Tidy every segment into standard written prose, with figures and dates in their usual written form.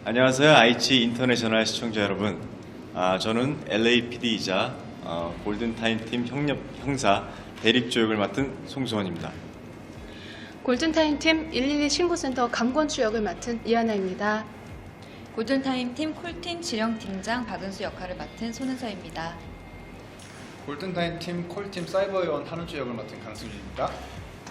안녕하세요. aichi 인터내셔널 시청자 여러분. 저는 LAPD이자 골든타임 팀 형사 대립조 역을 맡은 송수원입니다. 골든타임 팀 112 신고센터 감권주 역을 맡은 이하나입니다. 골든타임 팀 콜팀 지령팀장 박은수 역할을 맡은 손은서입니다. 골든타임 팀 콜팀 사이버요원 한우주 역을 맡은 강승준입니다.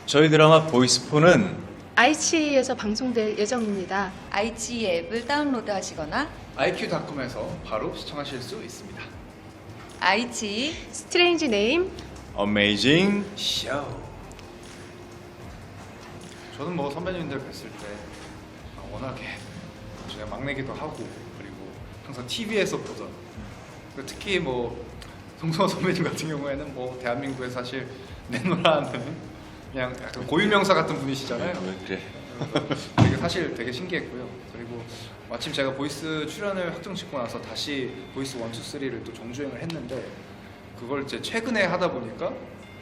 저희 드라마 보이스폰은 aichi에서 방송될 예정입니다. aichi 앱을 다운로드 하시거나 iq.com에서 바로 시청하실 수 있습니다. aichi 스트레인지 네임 어메이징 쇼. 저는 뭐 선배님들 뵀을 때 워낙에 제가 막내기도 하고 그리고 항상 TV에서 보던 특히 뭐 송수원 선배님 같은 경우에는 뭐 대한민국에 사실 내놓으라 하는 그냥 약간 고유명사 같은 분이시잖아요. 그래. 되게 사실 되게 신기했고요. 그리고 마침 제가 보이스 출연을 확정짓고 나서 다시 보이스 1, 2, 3를 또 정주행을 했는데 그걸 이제 최근에 하다 보니까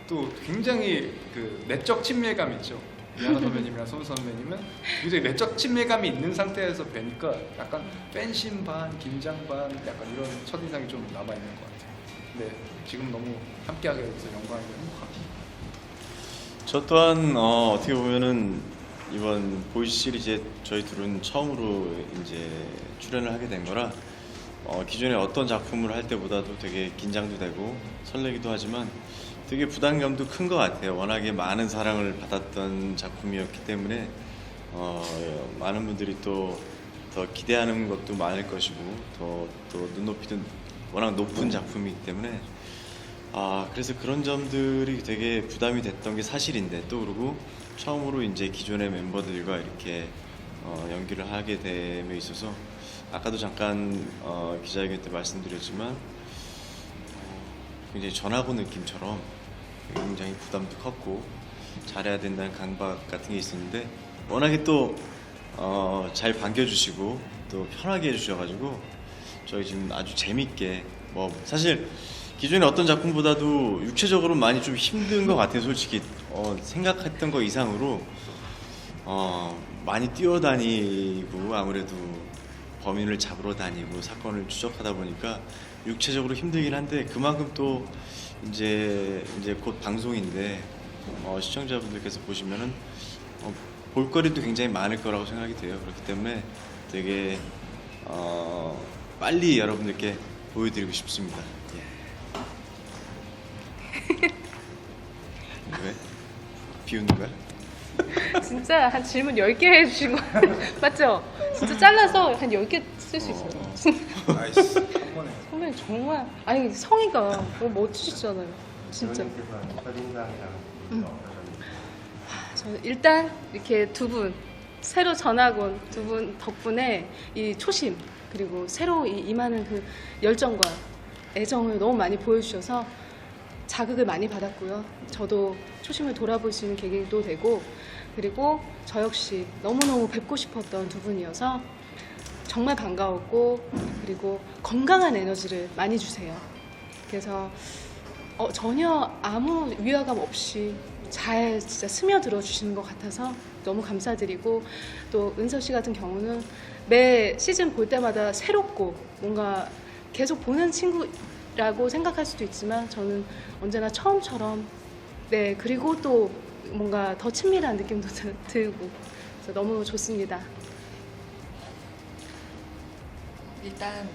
또 굉장히 그 내적 친밀감 있죠. 이하나 선배님이랑 손 선배님은 굉장히 내적 친밀감이 있는 상태에서 뵈니까 약간 팬심 반, 긴장 반 약간 이런 첫인상이 좀 남아있는 것 같아요. 근데 지금 너무 함께하게 돼서 영광이고 행복합니다. 저 또한 어떻게 보면은 이번 보이스 시리즈에 저희 둘은 처음으로 이제 출연을 하게 된 거라 기존에 어떤 작품을 할 때보다도 되게 긴장도 되고 설레기도 하지만 되게 부담감도 큰 것 같아요. 워낙에 많은 사랑을 받았던 작품이었기 때문에 많은 분들이 또 더 기대하는 것도 많을 것이고 또 눈높이도 워낙 높은 작품이기 때문에 그래서 그런 점들이 되게 부담이 됐던 게 사실인데 또 그리고 처음으로 이제 기존의 멤버들과 이렇게 연기를 하게 됨에 있어서 아까도 잠깐 기자회견 때 말씀드렸지만 굉장히 전학온 느낌처럼 굉장히 부담도 컸고 잘해야 된다는 강박 같은 게 있었는데 워낙에 또 잘 반겨주시고 또 편하게 해주셔가지고 저희 지금 아주 재밌게 뭐 사실 기존의 어떤 작품보다도 육체적으로 많이 좀 힘든 것 같아요. 솔직히 생각했던 거 이상으로 많이 뛰어다니고 아무래도 범인을 잡으러 다니고 사건을 추적하다 보니까 육체적으로 힘들긴 한데 그만큼 또 이제 곧 방송인데 시청자분들께서 보시면은 볼거리도 굉장히 많을 거라고 생각이 돼요. 그렇기 때문에 되게 빨리 여러분들께 보여드리고 싶습니다. 왜? 비웃는 거야? 진짜 한 질문 10개 해주신 거 맞죠? 진짜 잘라서 한 10개 쓸 수 있어요. 나이스. 한 번에. 선배님 정말 아니 성의가 너무 멋지시잖아요. 진짜. 저는 일단 이렇게 두 분 새로 전학 온 두 분 덕분에 이 초심 그리고 새로 임하는 그 열정과 애정을 너무 많이 보여주셔서 자극을 많이 받았고요. 저도 초심을 돌아볼 수 있는 계기도 되고 그리고 저 역시 너무너무 뵙고 싶었던 두 분이어서 정말 반가웠고 그리고 건강한 에너지를 많이 주세요. 그래서 전혀 아무 위화감 없이 잘 진짜 스며들어 주시는 것 같아서 너무 감사드리고 또 은서 씨 같은 경우는 매 시즌 볼 때마다 새롭고 뭔가 계속 보는 친구라고 생각할 수도 있지만 저는 언제나 처음처럼 네 그리고 또 뭔가 더 친밀한 느낌도 들고 그래서 너무 좋습니다. 일단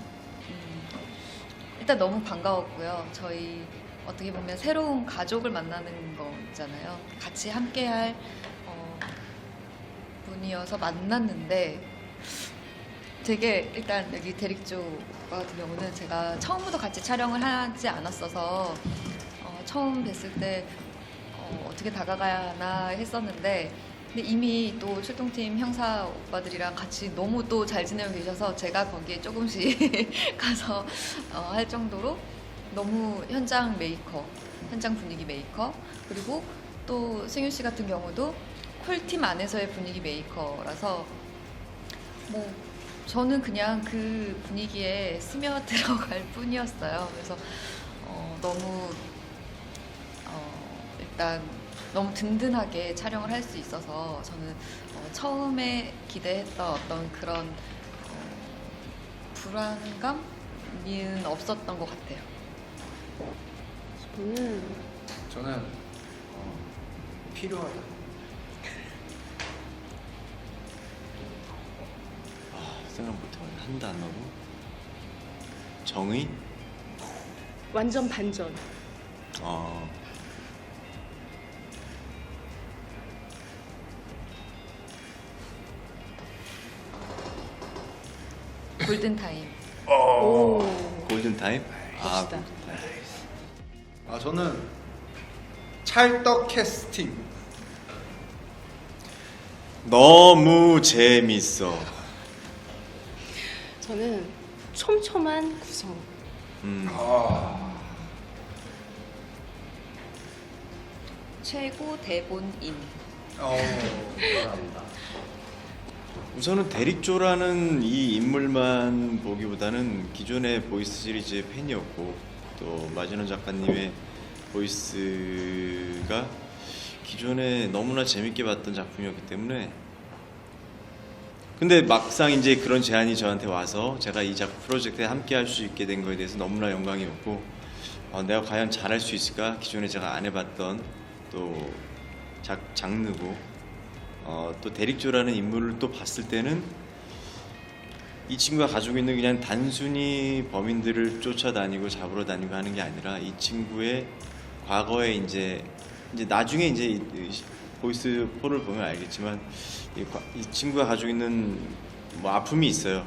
너무 반가웠고요. 저희 어떻게 보면 새로운 가족을 만나는 거 있잖아요. 같이 함께할 분이어서 만났는데 되게 일단 여기 대릭조 같은 경우는 제가 처음부터 같이 촬영을 하지 않았어서 처음 뵀을 때 어떻게 다가가야 하나 했었는데 근데 이미 또 출동팀 형사 오빠들이랑 같이 너무 또 잘 지내고 계셔서 제가 거기에 조금씩 가서 할 정도로 너무 현장 메이커, 현장 분위기 메이커 그리고 또 승윤 씨 같은 경우도 콜팀 안에서의 분위기 메이커라서 뭐 저는 그냥 그 분위기에 스며들어갈 뿐이었어요. 그래서 너무 일단 너무 든든하게 촬영을 할 수 있어서 저는 처음에 기대했던 어떤 그런 불안감은 없었던 것 같아요. 저는 저는 필요하다. 생각 못해요. 한 단어로 정의? 완전 반전. 어, 골든타임. 오. 골든 타임? 멋있다. 골든 타임. 저는 찰떡 캐스팅. 너무 재밌어. 저는 촘촘한 구성. 최고 대본인. 우선은 데릭조라는 이 인물만 보기보다는 기존의 보이스 시리즈의 팬이었고 또 마지노 작가님의 보이스가 기존에 너무나 재밌게 봤던 작품이었기 때문에 근데 막상 이제 그런 제안이 저한테 와서 제가 이 작품 프로젝트에 함께 할 수 있게 된 거에 대해서 너무나 영광이었고 내가 과연 잘할 수 있을까? 기존에 제가 안 해봤던 또 장르고 또 데릭조라는 인물을 또 봤을 때는 이 친구가 가지고 있는 그냥 단순히 범인들을 쫓아다니고 잡으러 다니고 하는 게 아니라 이 친구의 과거에 이제 나중에 이제 이 보이스 4를 보면 알겠지만 이 친구가 가지고 있는 뭐 아픔이 있어요.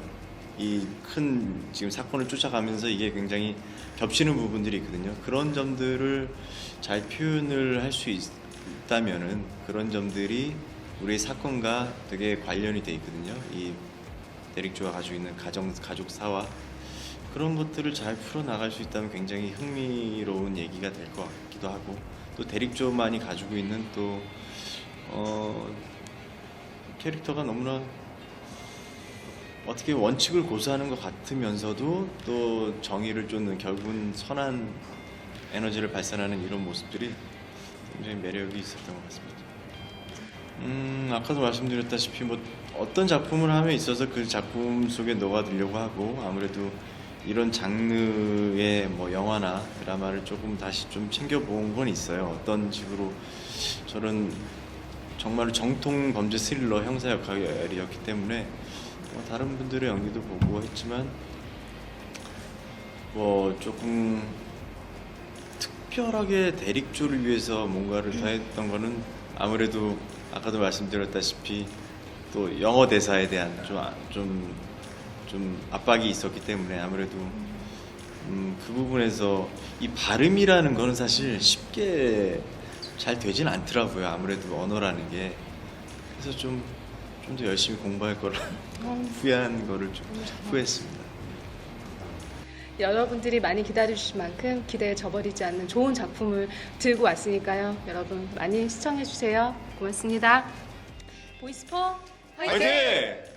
이 큰 지금 사건을 쫓아가면서 이게 굉장히 겹치는 부분들이 있거든요. 그런 점들을 잘 표현을 할 수 있다면은 그런 점들이 우리 사건과 되게 관련이 돼 있거든요. 이 데릭조가 가지고 있는 가족사와 그런 것들을 잘 풀어 나갈 수 있다면 굉장히 흥미로운 얘기가 될 것 같기도 하고 또 데릭조만이 가지고 있는 또 캐릭터가 너무나 어떻게 원칙을 고수하는 것 같으면서도 또 정의를 쫓는 결국은 선한 에너지를 발산하는 이런 모습들이 굉장히 매력이 있었던 것 같습니다. 아까도 말씀드렸다시피 뭐 어떤 작품을 함에 있어서 그 작품 속에 녹아들려고 하고 아무래도 이런 장르의 뭐 영화나 드라마를 조금 다시 좀 챙겨본 건 있어요. 어떤 식으로 저는 정말 정통 범죄 스릴러 형사 역할이었기 때문에 다른 분들의 연기도 보고 했지만 뭐 조금 특별하게 데릭조를 위해서 뭔가를 더 했던 거는 아무래도 아까도 말씀드렸다시피 또 영어 대사에 대한 좀 압박이 있었기 때문에 아무래도 그 부분에서 이 발음이라는 거는 사실 쉽게 잘 되진 않더라고요. 아무래도 언어라는 게 그래서 좀 더 열심히 공부할 거를 후회한 거를 좀 후회했습니다. 여러분들이 많이 기다려주신 만큼 기대에 저버리지 않는 좋은 작품을 들고 왔으니까요. 여러분 많이 시청해주세요. 고맙습니다. 보이스포 화이팅!